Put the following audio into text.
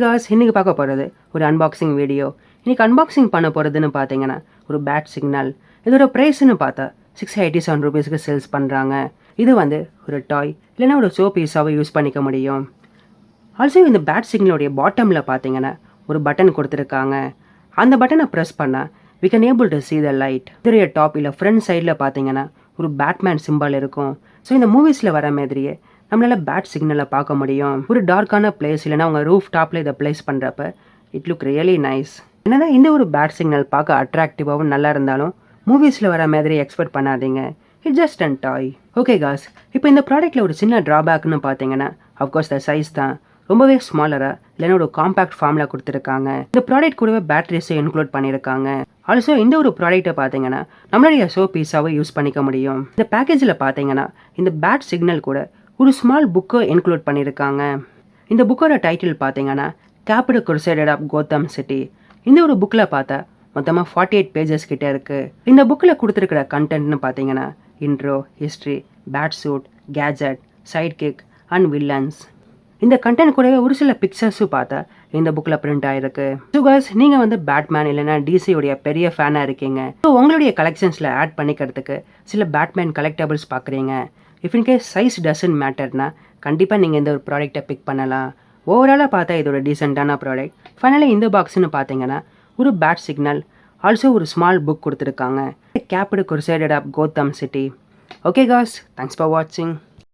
Cos இன்னைக்கு பார்க்க போகிறது ஒரு அன்பாக்சிங் வீடியோ. இன்னைக்கு அன்பாக்சிங் பண்ண போகிறதுன்னு பார்த்தீங்கன்னா ஒரு பேட் சிக்னல். இதோட ப்ரைஸ்ன்னு பார்த்தா 687 ரூபீஸ்க்கு சேல்ஸ் பண்ணுறாங்க. இது வந்து ஒரு டாய் இல்லைன்னா ஒரு ஷோ பீஸாகவும் யூஸ் பண்ணிக்க முடியும். ஆல்சோ இந்த பேட் சிக்னலோடைய பாட்டமில் பார்த்தீங்கன்னா ஒரு பட்டன் கொடுத்துருக்காங்க. அந்த பட்டனை ப்ரெஸ் பண்ணால் we can able to see the light. இதோடைய டாப் இல்லை ஃப்ரண்ட் சைடில் பார்த்தீங்கன்னா ஒரு பேட்மேன் சிம்பிள் இருக்கும். ஸோ இந்த மூவிஸில் வர மாதிரியே நம்மளால் பேட் சிக்னலை பார்க்க முடியும். ஒரு டார்க்கான பிளேஸ் இல்லைனா அவங்க ரூஃப் டாப்பில் இதை பிளேஸ் பண்ணுறப்ப இட் லுக் ரியலி நைஸ். என்னதான் இந்த ஒரு பேட் சிக்னல் பார்க்க அட்ராக்டிவாகவும் நல்லா இருந்தாலும் மூவிஸில் வர மாதிரி எக்ஸ்பெக்ட் பண்ணாதீங்க. It just and toy. Okay காஸ், இப்போ இந்த ப்ராடக்ட்டில் ஒரு சின்ன ட்ராபேக்னு பார்த்தீங்கன்னா அஃப்கோர்ஸ் த சைஸ் தான். ரொம்பவே ஸ்மாலராக இல்லைன்னா ஒரு காம்பேக்ட் ஃபார்மில் கொடுத்துருக்காங்க. இந்த ப்ராடக்ட் கூடவே பேட்டரிஸை இன்க்ளூட் பண்ணியிருக்காங்க. ஆல்சோ இந்த ஒரு ப்ராடக்ட்டை பார்த்தீங்கன்னா நம்மளுடைய ஷோ பீஸாவை யூஸ் பண்ணிக்க முடியும். இந்த பேக்கேஜில் பார்த்தீங்கன்னா இந்த பேட் சிக்னல் கூட ஒரு ஸ்மால் புக்கை இன்க்ளூட் பண்ணியிருக்காங்க. இந்த புக்கோட டைட்டில் பார்த்தீங்கன்னா capped crusader of Gotham city. இந்த ஒரு புக்கில் பார்த்தா மொத்தமாக 48 பேஜஸ் கிட்டே இருக்குது. இந்த புக்கில் கொடுத்துருக்கிற கண்டென்ட்னு பார்த்தீங்கன்னா intro, history, bat suit, gadget, sidekick and villains. இந்த கண்டென்ட் கூடவே ஒரு சில பிக்சர்ஸும் பார்த்தா இந்த புக்கில் பிரிண்ட் ஆகிருக்கு. ஸோ காய்ஸ், நீங்கள் வந்து பேட்மேன் இல்லைன்னா டிசியோடைய பெரிய ஃபேனாக இருக்கீங்க. ஸோ உங்களுடைய கலெக்ஷன்ஸில் ஆட் பண்ணிக்கிறதுக்கு சில பேட்மேன் கலெக்டபிள்ஸ் பார்க்குறீங்க. இஃப் இன்கேஸ் சைஸ் டசன்ட் மேட்டர்னா கண்டிப்பாக நீங்கள் இந்த ஒரு ப்ராடக்ட்டை பிக் பண்ணலாம். ஓவராலாக பார்த்தா இது ஒரு டீசெண்டான ப்ராடக்ட். ஃபைனலாக இந்த பாக்ஸ்னு பார்த்தீங்கன்னா ஒரு பேட் சிக்னல், ஆல்சோ ஒரு ஸ்மால் புக் கொடுத்துருக்காங்க. Caped crusader of Gotham city. Okay guys, thanks for வாட்சிங்.